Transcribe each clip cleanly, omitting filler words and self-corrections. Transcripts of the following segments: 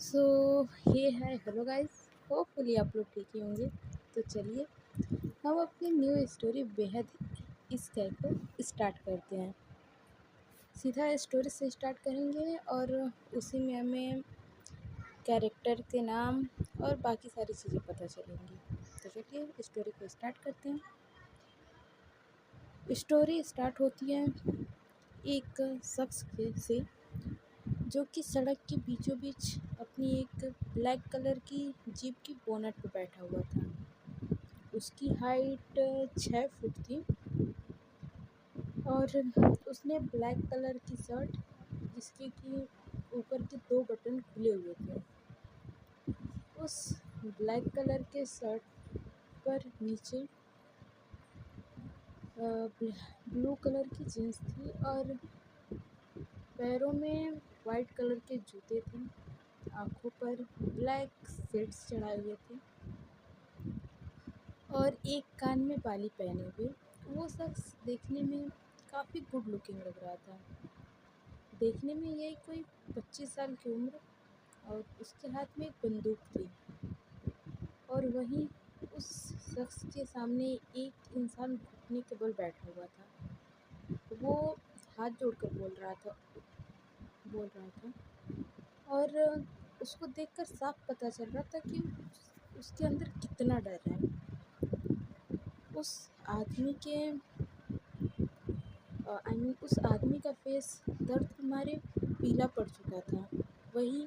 सो ये है hello guys. Hopefully आप लोग ठीक ही होंगे। तो चलिए हम अपनी न्यू स्टोरी बेहद इस गाय को स्टार्ट करते हैं। सीधा स्टोरी से स्टार्ट करेंगे और उसी में हमें कैरेक्टर के नाम और बाकी सारी चीज़ें पता चलेंगी। तो चलिए स्टोरी को स्टार्ट करते हैं। स्टोरी स्टार्ट होती है एक शख्स से जो कि सड़क के बीचों बीच अपनी एक ब्लैक कलर की जीप की बोनट पे बैठा हुआ था। उसकी हाइट 6 फुट थी और उसने ब्लैक कलर की शर्ट जिसके कि ऊपर के 2 बटन खुले हुए थे। उस ब्लैक कलर के शर्ट पर नीचे ब्लू कलर की जीन्स थी और पैरों में वाइट कलर के जूते थे। आँखों पर ब्लैक शेड्स चढ़ाए हुए थे और एक कान में बाली पहने हुए। वो शख्स देखने में काफ़ी गुड लुकिंग लग रहा था। देखने में यही कोई 25 साल की उम्र और उसके हाथ में एक बंदूक थी। और वहीं उस शख्स के सामने एक इंसान घुटने के बल बैठा हुआ था। वो हाथ जोड़कर बोल रहा था और उसको देखकर साफ पता चल रहा था कि उसके अंदर कितना डर है। उस आदमी के उस आदमी का फेस दर्द के मारे पीला पड़ चुका था। वहीं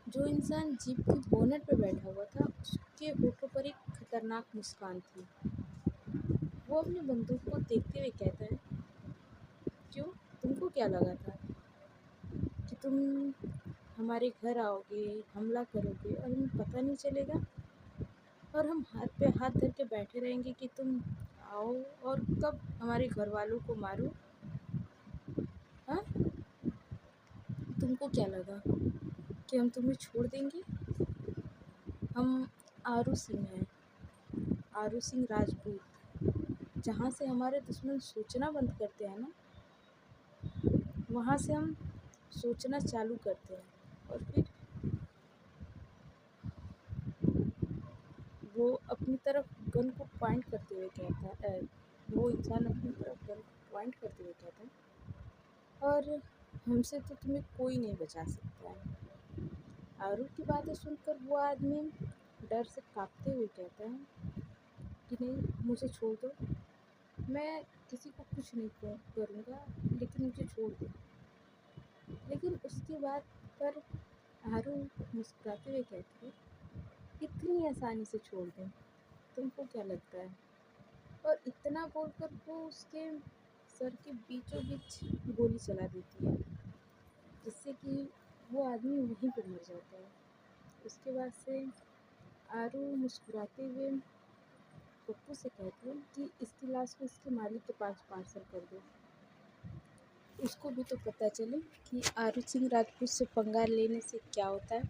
जो इंसान जीप की बोनट पे बैठा हुआ था उसके होठों पर एक खतरनाक मुस्कान थी। वो अपनी बंदूक को देखते हुए कहता है, क्यों, तुमको क्या लगा था कि तुम हमारे घर आओगे, हमला करोगे और हमें पता नहीं चलेगा और हम हाथ पे हाथ धर के बैठे रहेंगे कि तुम आओ और कब हमारे घर वालों को मारो? हाँ, तुमको क्या लगा कि हम तुम्हें छोड़ देंगे? हम आरू सिंह हैं, आरू सिंह राजपूत। जहाँ से हमारे दुश्मन सोचना बंद करते हैं ना, वहाँ से हम सोचना चालू करते हैं। और फिर वो अपनी तरफ गन को पॉइंट करते हुए कहता है, वो इंसान अपनी तरफ गन को पॉइंट करते हुए कहता है, और हमसे तो तुम्हें कोई नहीं बचा सकता है। आरू की बातें सुनकर वो आदमी डर से कांपते हुए कहता है कि नहीं, मुझे छोड़ दो, मैं किसी को कुछ नहीं करूँगा, लेकिन मुझे छोड़ दो। लेकिन उसकी बात पर आरू मुस्कुराते हुए कहती है, इतनी आसानी से छोड़ दूँ, तुमको क्या लगता है? और इतना बोलकर वो उसके सर के बीचों बीच गोली चला देती है, जिससे कि वो आदमी वहीं पर मर जाता है। उसके बाद से आरू मुस्कुराते हुए पप्पू से कहती है कि इसकी लाश को इसके मालिक के पास पार्सल कर दो, उसको भी तो पता चले कि आरू सिंह राजपूत से पंगा लेने से क्या होता है।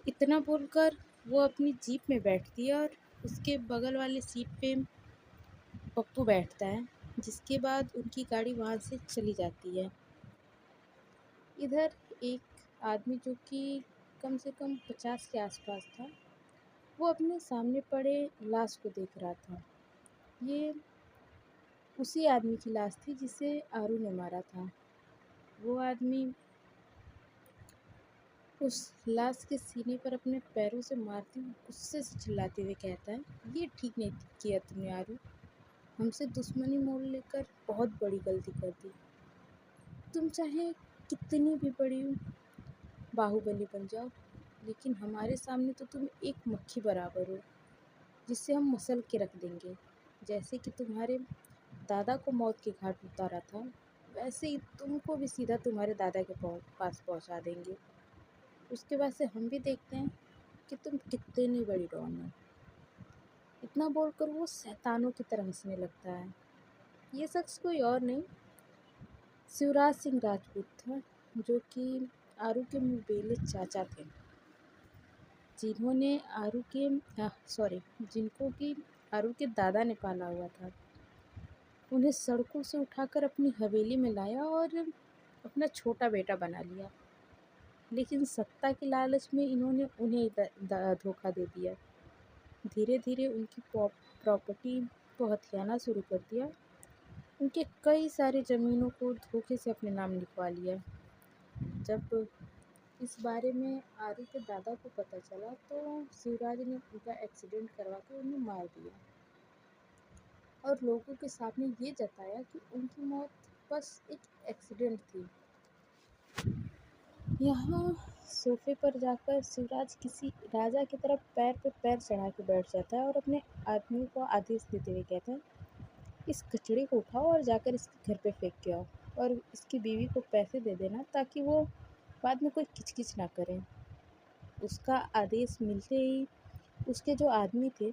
इतना बोलकर वो अपनी जीप में बैठती है और उसके बगल वाले सीट पे पप्पू बैठता है, जिसके बाद उनकी गाड़ी वहाँ से चली जाती है। इधर एक आदमी जो कि कम से कम 50 के आसपास था, वो अपने सामने पड़े लाश को देख रहा था। ये उसी आदमी की लाश थी जिसे आरू ने मारा था। वो आदमी उस लाश के सीने पर अपने पैरों से मारते हुए गुस्से से चिल्लाते हुए कहता है, ये ठीक नहीं किया तुमने आरू, हमसे दुश्मनी मोल लेकर बहुत बड़ी गलती कर दी। तुम चाहे कितनी भी बड़ी बाहुबली बन जाओ, लेकिन हमारे सामने तो तुम एक मक्खी बराबर हो, जिससे हम मसल के रख देंगे। जैसे कि तुम्हारे दादा को मौत के घाट उतारा था, वैसे ही तुमको भी सीधा तुम्हारे दादा के पास पहुंचा देंगे। उसके बाद से हम भी देखते हैं कि तुम कितनी बड़ी डॉन हो। इतना बोलकर वो शैतानों की तरह हंसने लगता है। ये शख्स कोई और नहीं, शिवराज सिंह राजपूत था, जो कि आरू के मुंहबेले चाचा थे, जिन्होंने जिनको कि आरू के दादा ने पाला हुआ था। उन्हें सड़कों से उठाकर अपनी हवेली में लाया और अपना छोटा बेटा बना लिया। लेकिन सत्ता के लालच में इन्होंने उन्हें धोखा दे दिया। धीरे धीरे उनकी प्रॉपर्टी को हथियाना शुरू कर दिया। उनके कई सारे ज़मीनों को धोखे से अपने नाम लिखवा लिया। जब इस बारे में आरू के दादा को पता चला तो शिवराज ने उनका एक्सीडेंट करवा कर उन्हें मार दिया और लोगों के सामने ये जताया कि उनकी मौत बस एक एक्सीडेंट थी। यहाँ सोफे पर जाकर शिवराज किसी राजा की तरफ पैर पे पैर चढ़ा के बैठ जाता है और अपने आदमी को आदेश देते हुए कहता है, इस कचड़े को उठाओ और जाकर इसके घर पे फेंक के आओ और इसकी बीवी को पैसे दे देना ताकि वो बाद में कोई किचकिच ना करें। उसका आदेश मिलते ही उसके जो आदमी थे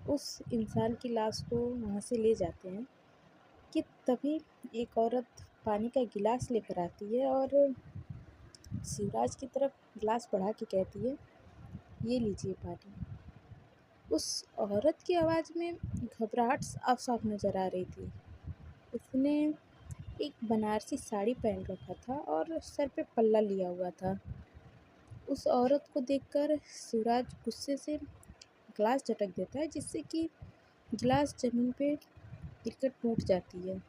उस इंसान की लाश को वहाँ से ले जाते हैं कि तभी एक औरत पानी का गिलास लेकर आती है और शिवराज की तरफ गिलास बढ़ा के कहती है, ये लीजिए पानी। उस औरत की आवाज़ में घबराहट साफ साफ नज़र आ रही थी। उसने एक बनारसी साड़ी पहन रखा था और सर पे पल्ला लिया हुआ था। उस औरत को देखकर शिवराज गुस्से से गिलास झटक देता है जिससे कि गिलास ज़मीन पे गिरकर टूट जाती है।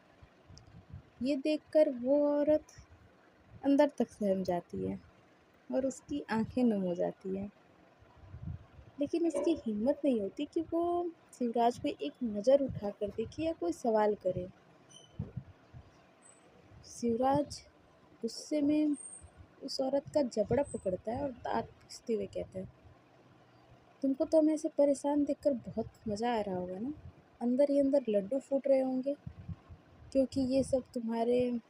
ये देखकर वो औरत अंदर तक सहम जाती है और उसकी आंखें नम हो जाती हैं। लेकिन उसकी हिम्मत नहीं होती कि वो शिवराज को एक नज़र उठाकर देखे या कोई सवाल करे। शिवराज गुस्से में उस औरत का जबड़ा पकड़ता है और दांत पीसते हुए कहता है, तुमको तो हमें ऐसे परेशान देखकर बहुत मज़ा आ रहा होगा ना, अंदर ही अंदर लड्डू फूट रहे होंगे क्योंकि ये सब तुम्हारे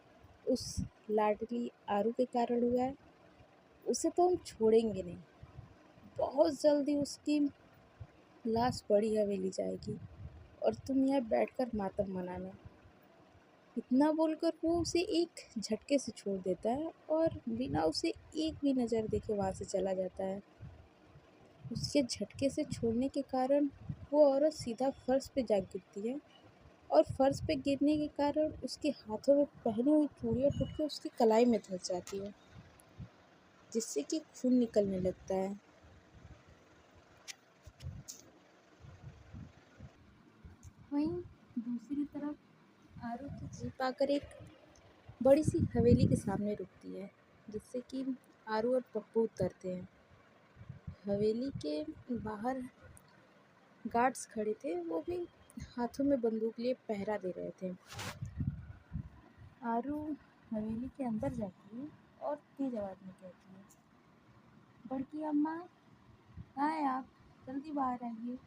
उस लाडली आरू के कारण हुआ है। उसे तो हम छोड़ेंगे नहीं, बहुत जल्दी उसकी लाश बड़ी हवेली जाएगी और तुम यहाँ बैठकर मातम मनाना। इतना बोलकर वो उसे एक झटके से छोड़ देता है और बिना उसे एक भी नज़र देखे वहाँ से चला जाता है। उसके झटके से छोड़ने के कारण वो औरत सीधा फर्श पे जा गिरती है और फर्श पे गिरने के कारण उसके हाथों में पहनी हुई चूड़ियाँ टूट के उसकी कलाई में धंस जाती है जिससे कि खून निकलने लगता है। वहीं दूसरी तरफ आरू की जीप आकर एक बड़ी सी हवेली के सामने रुकती है जिससे कि आरू और पप्पू उतरते हैं। हवेली के बाहर गार्ड्स खड़े थे, वो भी हाथों में बंदूक लिए पहरा दे रहे थे। आरू हवेली के अंदर जाती है और तेज आवाज़ में कहती है, बड़की अम्मा कहाँ हैं आप, जल्दी बाहर आइए।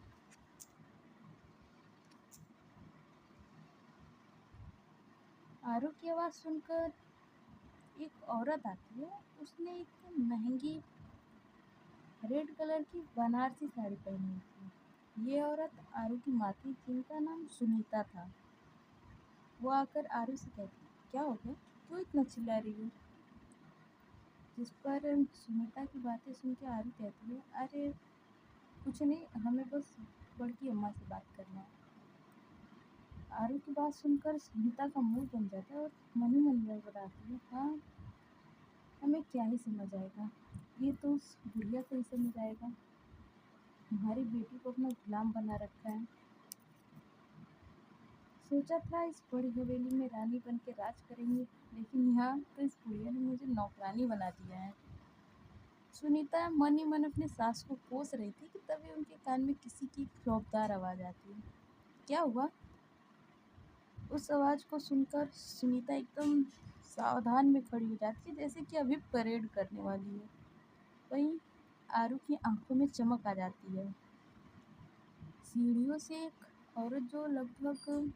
आरू की आवाज़ सुनकर एक औरत आती है। उसने एक महंगी रेड कलर की बनारसी साड़ी पहनी हुई थी। ये औरत आरू की माँ थी जिनका नाम सुनीता था। वो आकर आरू से कहती, क्या हो गया, क्यों इतना चिल्ला रही हो? जिस पर सुनीता की बातें सुन के आरू कहती है, अरे कुछ नहीं, हमें बस बड़की अम्मा से बात करना है। आरू की बात सुनकर सुनीता का मुंह बन जाता है और मन ही मन में बताती है, हाँ हमें क्या ही समझ आएगा, ये तो उस बुढ़िया को ही समझ आएगा, हमारी बेटी को अपना गुलाम बना रखा है। सोचा था इस बड़ी हवेली में रानी बन के राज करेंगे, लेकिन यहाँ तो इस बुढ़िया ने मुझे नौकरानी बना दिया है। सुनीता मन ही मन अपने सास को कोस रही थी कि तभी उनके कान में किसी की खौफदार आवाज़ आती है। क्या हुआ? उस आवाज़ को सुनकर सुनीता एकदम सावधान में खड़ी हो जाती है जैसे कि अभी परेड करने वाली है। वहीं आरू की आंखों में चमक आ जाती है। सीढ़ियों से एक औरत जो लगभग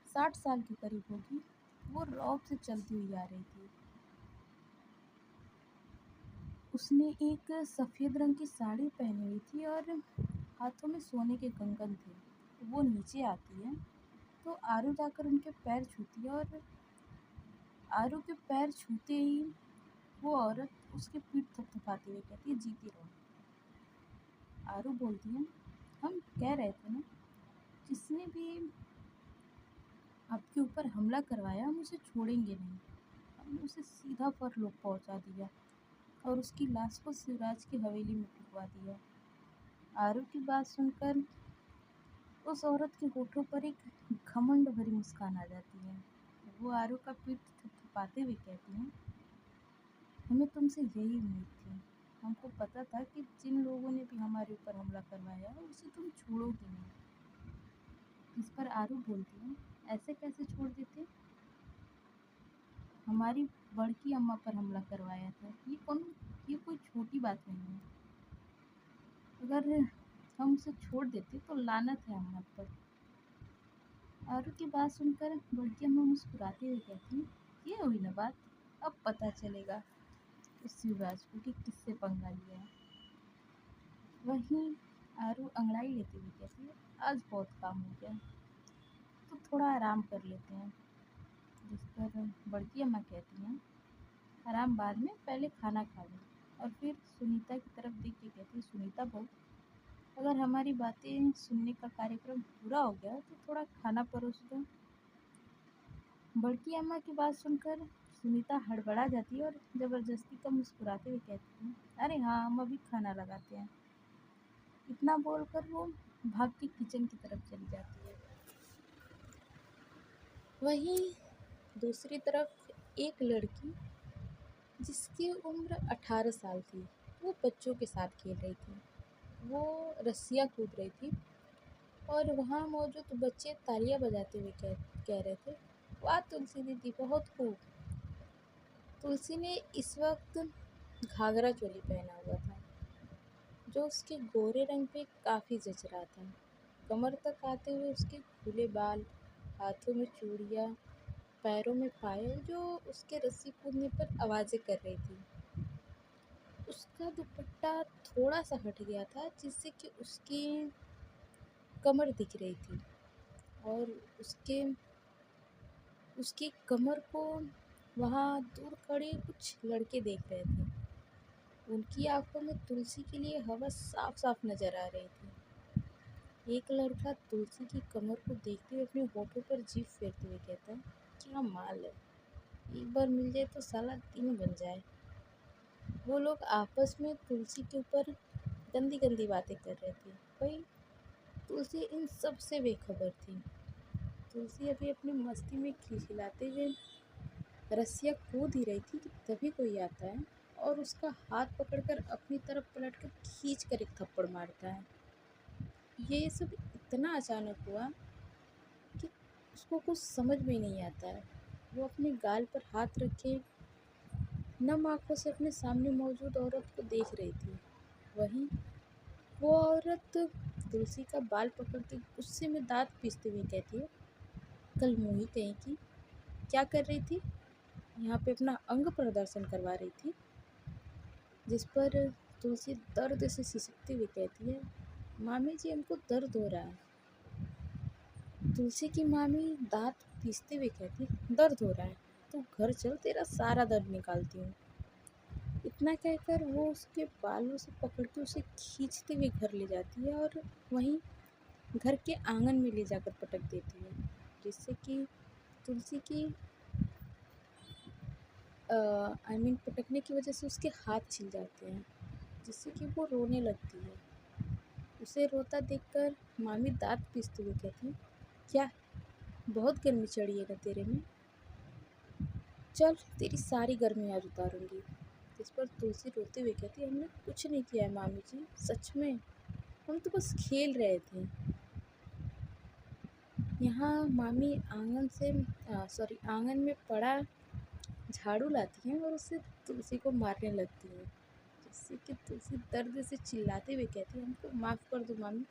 60 साल के करीब होगी, वो रौब से चलती हुई आ रही थी। उसने एक सफ़ेद रंग की साड़ी पहनी हुई थी और हाथों में सोने के कंगन थे। वो नीचे आती है तो आरू जाकर उनके पैर छूती है और आरू के पैर छूते ही वो औरत उसकी पीठ थपथपाते हुए कहती है, जीती रहो। आरू बोलती है, हम कह रहे थे ना, जिसने भी आपके ऊपर हमला करवाया हम उसे छोड़ेंगे नहीं। हमने उसे सीधा परलोक पहुंचा दिया। और उसकी लाश को शिवराज की हवेली में फुकवा दिया। आरू की बात सुनकर उस औरत के होठों पर एक घमंड भरी मुस्कान आ जाती है। वो आरू का पीठ थपथपाते हुए कहती है, हमें तुमसे यही उम्मीद थी। हमको पता था कि जिन लोगों ने भी हमारे ऊपर हमला करवाया है उसे तुम छोड़ोगी नहीं। इस पर आरू बोलती है, ऐसे कैसे छोड़ देते? हमारी बड़की अम्मा पर हमला करवाया था। ये कोई छोटी बात नहीं है। अगर हम उसे छोड़ देते तो लानत है अम्मा पर। आरू की बात सुनकर बड़की अम्मा मुस्कुराते हुए कहती हैं, ये हुई ना बात। अब पता चलेगा इस शिवराज को कि किससे पंगा लिया है। वहीं आरू अंगड़ाई लेते हुए कहती है, आज बहुत काम हो गया, तो थोड़ा आराम कर लेते हैं। जिस पर बड़की अम्मा कहती हैं, आराम बाद में, पहले खाना खा लो। और फिर सुनीता की तरफ देख के कहती है, सुनीता बहू, अगर हमारी बातें सुनने का कार्यक्रम पूरा हो गया तो थोड़ा खाना परोस दो। बड़की अम्मा की बात सुनकर सुनीता हड़बड़ा जाती है और जबरदस्ती का मुस्कुराते हुए कहती है, अरे हाँ, हम अभी खाना लगाते हैं। इतना बोलकर वो भाग के किचन की तरफ चली जाती है। वहीं दूसरी तरफ एक लड़की जिसकी उम्र 18 साल थी, वो बच्चों के साथ खेल रही थी। वो रस्सियाँ कूद रही थी और वहाँ मौजूद बच्चे तालियां बजाते हुए कह रहे थे, वाह तुलसी दीदी, बहुत खूब। तुलसी ने इस वक्त घाघरा चोली पहना हुआ था जो उसके गोरे रंग पे काफ़ी जच रहा था। कमर तक आते हुए उसके खुले बाल, हाथों में चूड़ियाँ, पैरों में पायल जो उसके रस्सी कूदने पर आवाज़ें कर रही थी। उसका दुपट्टा थोड़ा सा हट गया था जिससे कि उसकी कमर दिख रही थी और उसके उसकी कमर को वहाँ दूर खड़े कुछ लड़के देख रहे थे। उनकी आंखों में तुलसी के लिए हवा साफ साफ नजर आ रही थी। एक लड़का तुलसी की कमर को देखते हुए अपने होठों पर जीभ फेरते हुए कहता है, क्या माल है, एक बार मिल जाए तो साला दिन बन जाए। वो लोग आपस में तुलसी के ऊपर गंदी गंदी बातें कर रहे थे। भाई तुलसी इन सब से बेखबर थी। तुलसी अभी अपनी मस्ती में खिलखिलाते हुए रस्सियाँ कूद ही रही थी कि तभी कोई आता है और उसका हाथ पकड़कर अपनी तरफ पलटकर खींचकर एक थप्पड़ मारता है। ये सब इतना अचानक हुआ कि उसको कुछ समझ में नहीं आता है। वो अपने गाल पर हाथ रखे नम आंखों से अपने सामने मौजूद औरत को देख रही थी। वहीं वो औरत तुलसी का बाल पकड़ के गुस्से में दांत पीसते हुए कहती है, कल मुँही कहीं की, क्या कर रही थी? यहाँ पे अपना अंग प्रदर्शन करवा रही थी। जिस पर तुलसी दर्द से सिसकते हुए कहती है, मामी जी, हमको दर्द हो रहा है। तुलसी की मामी दांत पीसते हुए कहती, दर्द हो रहा है, तू घर चल, तेरा सारा दर्द निकालती हूँ। इतना कहकर वो उसके बालों से पकड़ के उसे खींचते हुए घर ले जाती है और वहीं घर के आंगन में ले जाकर पटक देती है, जिससे कि तुलसी की पटकने की वजह से उसके हाथ छिल जाते हैं, जिससे कि वो रोने लगती है। उसे रोता देखकर मामी दांत पीसते हुए कहती, क्या बहुत गर्मी चढ़ी है ना तेरे में, चल तेरी सारी गर्मी आज उतारूंगी। जिस पर तुलसी रोते हुए कहती, हमने कुछ नहीं किया है मामी जी, सच में, हम तो बस खेल रहे थे। यहाँ मामी आंगन में पड़ा झाड़ू लाती हैं और उससे तुलसी को मारने लगती हैं, जिससे कि तुलसी दर्द से चिल्लाते हुए कहती है, हमको माफ़ कर दो मामी,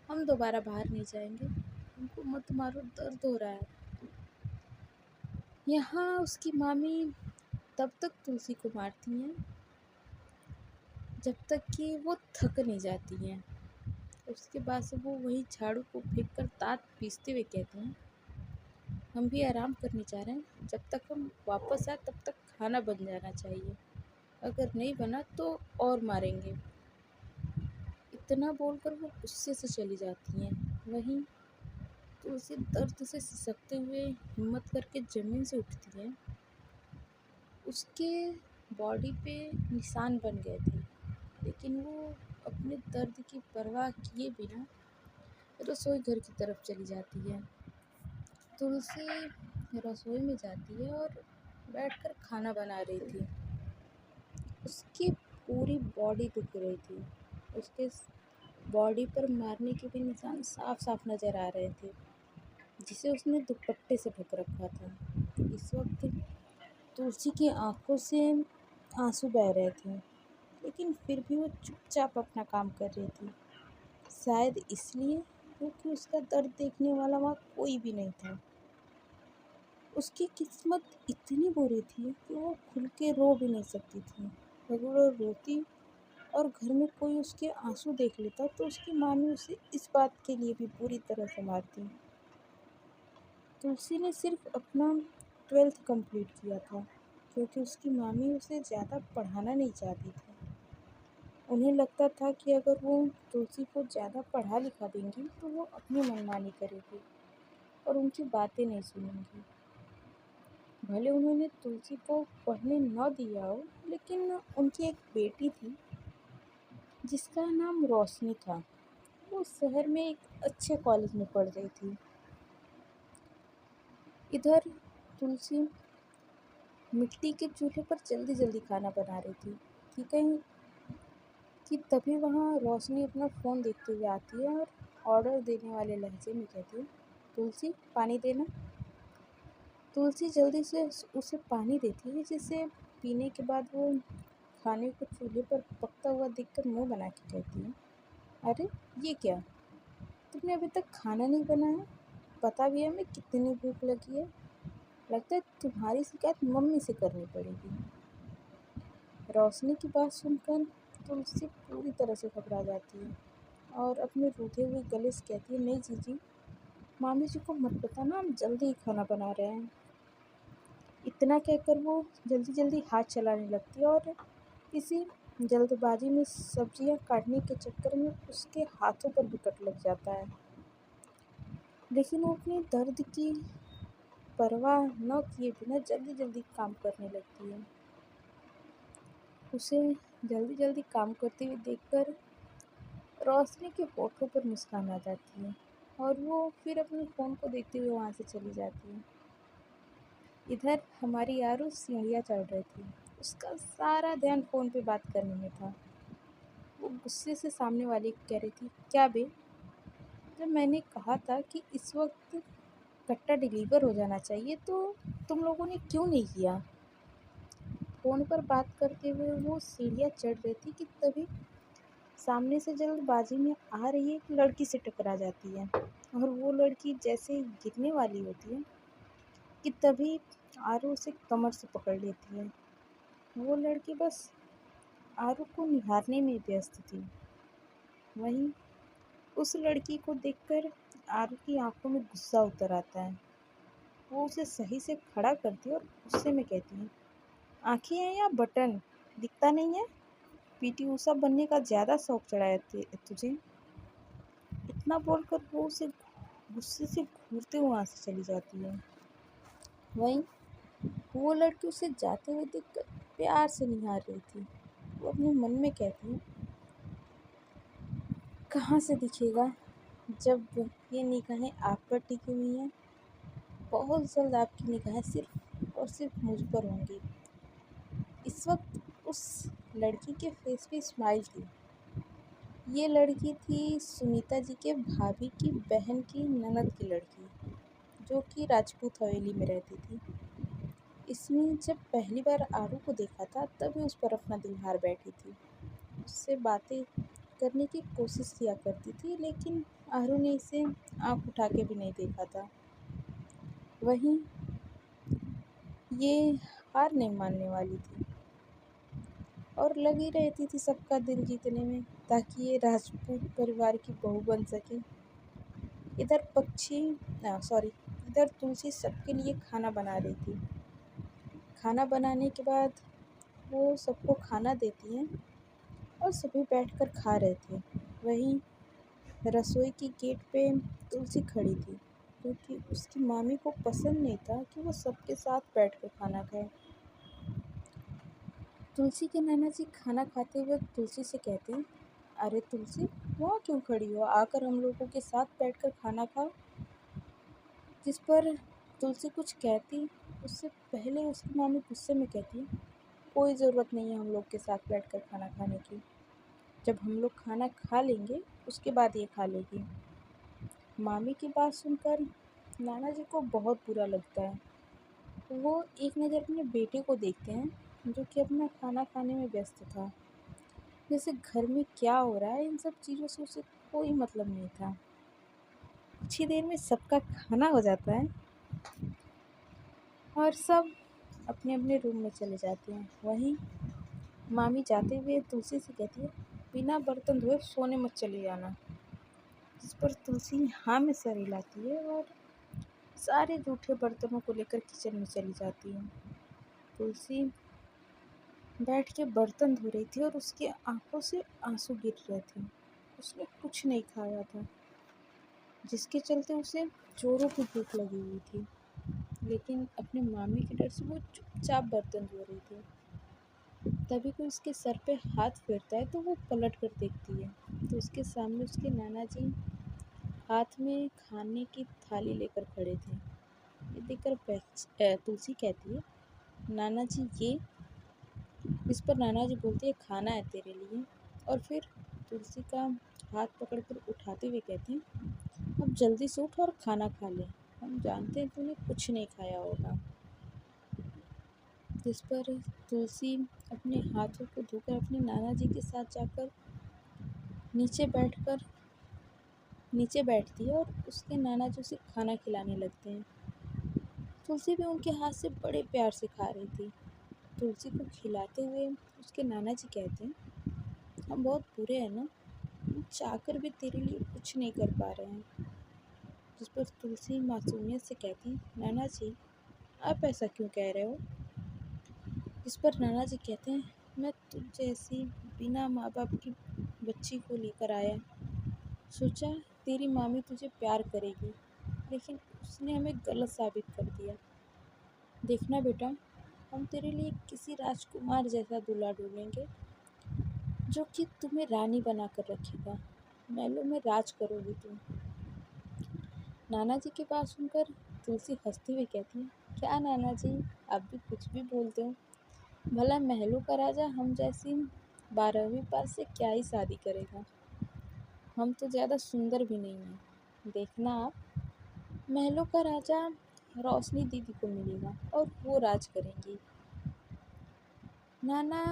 हम दोबारा बाहर नहीं जाएंगे, हमको मत मारो, दर्द हो रहा है। यहाँ उसकी मामी तब तक तुलसी को मारती हैं जब तक कि वो थक नहीं जाती हैं। उसके बाद से वो वही झाड़ू को फेंक कर दांत पीसते हुए कहते हैं, हम भी आराम करने जा रहे हैं, जब तक हम वापस आए तब तक खाना बन जाना चाहिए, अगर नहीं बना तो और मारेंगे। इतना बोलकर वो गुस्से से चली जाती हैं। वहीं तुलसी दर्द से सिसकते हुए हिम्मत करके ज़मीन से उठती है। उसके बॉडी पे निशान बन गए थे, लेकिन वो अपने दर्द की परवाह किए बिना रसोई घर की तरफ चली जाती है। तुलसी रसोई में जाती है और बैठकर खाना बना रही थी। उसकी पूरी बॉडी दुख रही थी। उसके बॉडी पर मारने के भी निशान साफ साफ नज़र आ रहे थे, जिसे उसने दुपट्टे से ढक रखा था। इस वक्त तुलसी की आंखों से आंसू बह रहे थे, लेकिन फिर भी वो चुपचाप अपना काम कर रही थी। शायद इसलिए क्योंकि उसका दर्द देखने वाला वहाँ कोई भी नहीं था। उसकी किस्मत इतनी बुरी थी कि वो खुल के रो भी नहीं सकती थी। अगर वो रोती और घर में कोई उसके आंसू देख लेता तो उसकी मामी उसे इस बात के लिए भी पूरी तरह से मारती। तुलसी ने सिर्फ अपना 12th कंप्लीट किया था, क्योंकि उसकी मामी उसे ज़्यादा पढ़ाना नहीं चाहती थी। उन्हें लगता था कि अगर वो तुलसी को ज़्यादा पढ़ा लिखा देंगी तो वो अपनी मनमानी करेगी और उनकी बातें नहीं सुनेंगी। भले उन्होंने तुलसी को पढ़ने न दिया हो, लेकिन उनकी एक बेटी थी जिसका नाम रोशनी था। वो शहर में एक अच्छे कॉलेज में पढ़ रही थी। इधर तुलसी मिट्टी के चूल्हे पर जल्दी जल्दी खाना बना रही थी कि तभी वहाँ रोशनी अपना फ़ोन देखते हुए आती है और ऑर्डर देने वाले लहजे में कहती है, तुलसी पानी देना। तुलसी जल्दी से उसे पानी देती है, जिसे पीने के बाद वो खाने को चूल्हे पर पकता हुआ देखकर मुंह बना के कहती है, अरे ये क्या, तुमने अभी तक खाना नहीं बनाया? पता भी है हमें कितनी भूख लगी है। लगता है तुम्हारी शिकायत मम्मी से करनी पड़ेगी। रोशनी की बात सुनकर तुलसी पूरी तरह से घबरा जाती है और अपने रूठे हुए गले से कहती है, नहीं जीजी, मामी जी को मत बताना, हम जल्दी ही खाना बना रहे हैं। इतना कहकर वो जल्दी जल्दी हाथ चलाने लगती है और इसी जल्दबाजी में सब्जियां काटने के चक्कर में उसके हाथों पर भी कट लग जाता है। लेकिन वो अपने दर्द की परवाह न किए बिना जल्दी जल्दी काम करने लगती है। उसे जल्दी जल्दी काम करते हुए देखकर रोशनी के होठों पर मुस्कान आ जाती है और वो फिर अपने फ़ोन को देखते हुए वहाँ से चली जाती है। इधर हमारी यारो सीढ़ियाँ चढ़ रही थी। उसका सारा ध्यान फ़ोन पे बात करने में था। वो गुस्से से सामने वाले को कह रही थी, क्या बे, जब मैंने कहा था कि इस वक्त कट्टा डिलीवर हो जाना चाहिए तो तुम लोगों ने क्यों नहीं किया? फ़ोन पर बात करते हुए वो सीढ़ियाँ चढ़ रही थी कि तभी सामने से जल्दबाजी में आ रही एक लड़की से टकरा जाती है और वो लड़की जैसे ही गिरने वाली होती है कि तभी आरू उसे कमर से पकड़ लेती है। वो लड़की बस आरू को निहारने में व्यस्त थी। वहीं उस लड़की को देखकर आरू की आंखों में गुस्सा उतर आता है। वो उसे सही से खड़ा करती है और गुस्से में कहती है, आंखें हैं या बटन, दिखता नहीं है? पीटी ऊषा बनने का ज़्यादा शौक चढ़ा है तुझे? इतना बोलकर वो उसे गुस्से से घूरते हुए वहाँ से चली जाती है। वहीं वो लड़की उसे जाते हुए देखकर प्यार से निहार रही थी। वो अपने मन में कहती है, कहाँ से दिखेगा जब ये निगाहें आप पर टिकी हुई हैं? बहुत जल्द आपकी निगाहें सिर्फ और सिर्फ मुझ पर होंगी। इस वक्त उस लड़की के फेस पे स्माइल थी। ये लड़की थी सुनीता जी के भाभी की बहन की ननद की लड़की, जो कि राजपूत हवेली में रहती थी। इसने जब पहली बार आरू को देखा था तभी उस पर अपना दिल हार बैठी थी। उससे बातें करने की कोशिश किया करती थी, लेकिन आरू ने इसे आँख उठा के भी नहीं देखा था। वहीं ये हार नहीं मानने वाली थी और लगी रहती थी सबका दिल जीतने में, ताकि ये राजपूत परिवार की बहू बन सके। इधर इधर तुलसी सबके लिए खाना बना रही थी। खाना बनाने के बाद वो सबको खाना देती हैं और सभी बैठकर खा रहे थे। वहीं रसोई की गेट पे तुलसी खड़ी थी, क्योंकि उसकी मामी को पसंद नहीं था कि वो सबके साथ बैठकर खाना खाए। तुलसी के नाना जी खाना खाते हुए तुलसी से कहते हैं, अरे तुलसी, वहाँ क्यों खड़ी हो, आकर हम लोगों के साथ बैठकर खाना खाओ। जिस पर तुलसी कुछ कहती उससे पहले उसकी मामी गुस्से में कहती है, कोई ज़रूरत नहीं है हम लोग के साथ बैठकर खाना खाने की। जब हम लोग खाना खा लेंगे उसके बाद ये खा लेगी। मामी की बात सुनकर नाना जी को बहुत बुरा लगता है। वो एक नज़र अपने बेटे को देखते हैं जो कि अपना खाना खाने में व्यस्त था। जैसे घर में क्या हो रहा है इन सब चीज़ों से उसे कोई मतलब नहीं था। कुछ ही देर में सबका खाना हो जाता है और सब अपने अपने रूम में चले जाते हैं। वहीं मामी जाते हुए तुलसी से कहती है, बिना बर्तन धोए सोने मत चले जाना। इस पर तुलसी हाँ में सर हिलाती है और सारे जूठे बर्तनों को लेकर किचन में चली जाती है। तुलसी बैठ के बर्तन धो रही थी और उसकी आंखों से आंसू गिर रहे थे। उसने कुछ नहीं खाया था, जिसके चलते उसे जोरों की भूख लगी हुई थी। लेकिन अपने मामी के डर से वो चुपचाप बर्तन धो रही थी। तभी कोई उसके सर पे हाथ फेरता है तो वो पलट कर देखती है तो उसके सामने उसके नाना जी हाथ में खाने की थाली लेकर खड़े थे। ये देखकर तुलसी कहती है, नाना जी ये। इस पर नाना जी बोलते हैं, खाना है तेरे लिए। और फिर तुलसी का हाथ पकड़कर उठाते हुए कहते हैं, अब जल्दी से उठ और खाना खा ले, हम जानते हैं तूने कुछ नहीं खाया होगा। जिस पर तुलसी अपने हाथों को धोकर अपने नाना जी के साथ जाकर नीचे बैठकर नीचे बैठती है और उसके नाना जी उसे खाना खिलाने लगते हैं। तुलसी भी उनके हाथ से बड़े प्यार से खा रही थी। तुलसी को खिलाते हुए उसके नाना जी कहते हैं, हम बहुत बुरे हैं ना, हम चाहकर भी तेरे लिए कुछ नहीं कर पा रहे हैं। जिस पर तुलसी मासूमियत से कहती है, नाना जी आप ऐसा क्यों कह रहे हो। जिस पर नाना जी कहते हैं, मैं तुझ जैसी बिना माँ बाप की बच्ची को लेकर आया, सोचा तेरी मामी तुझे प्यार करेगी, लेकिन उसने हमें गलत साबित कर दिया। देखना बेटा, हम तेरे लिए किसी राजकुमार जैसा दूल्हा ढूंढेंगे जो कि तुम्हें रानी बना कर रखेगा, महलों में राज करोगी तुम। नाना जी की बात सुनकर तुलसी हंसती हुई कहती है, क्या नाना जी, आप भी कुछ भी बोलते हो। भला महलों का राजा हम जैसी 12वीं पास से क्या ही शादी करेगा। हम तो ज़्यादा सुंदर भी नहीं हैं। देखना आप, महलों का राजा रोशनी दीदी को मिलेगा और वो राज करेंगी। नाना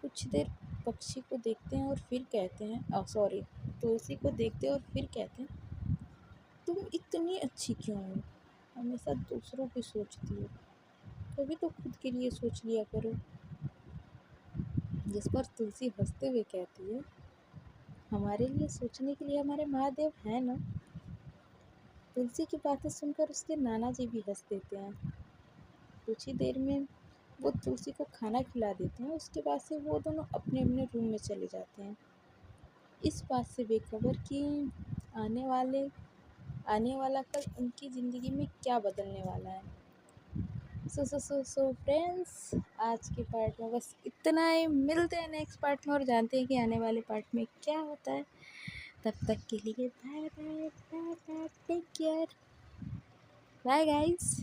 कुछ देर पक्षी को देखते हैं और फिर कहते हैं, सॉरी, तुलसी को देखते हैं और फिर कहते हैं, तुम इतनी अच्छी क्यों हो, हमेशा दूसरों की सोचती हो, कभी तो खुद के लिए सोच लिया करो। जिस पर तुलसी हंसते हुए कहती है, हमारे लिए सोचने के लिए हमारे महादेव हैं ना। तुलसी की बातें सुनकर उसके नाना जी भी हंस देते हैं। कुछ ही देर में वो तुलसी को खाना खिला देते हैं। उसके बाद से वो दोनों अपने अपने रूम में चले जाते हैं, इस बात से बेखबर कि आने वाले आने वाला कल उनकी ज़िंदगी में क्या बदलने वाला है। सो फ्रेंड्स, आज के पार्ट में बस इतना ही। मिलते हैं नेक्स्ट पार्ट में और जानते हैं कि आने वाले पार्ट में क्या होता है। तब तक के लिए bye bye, take care, bye guys.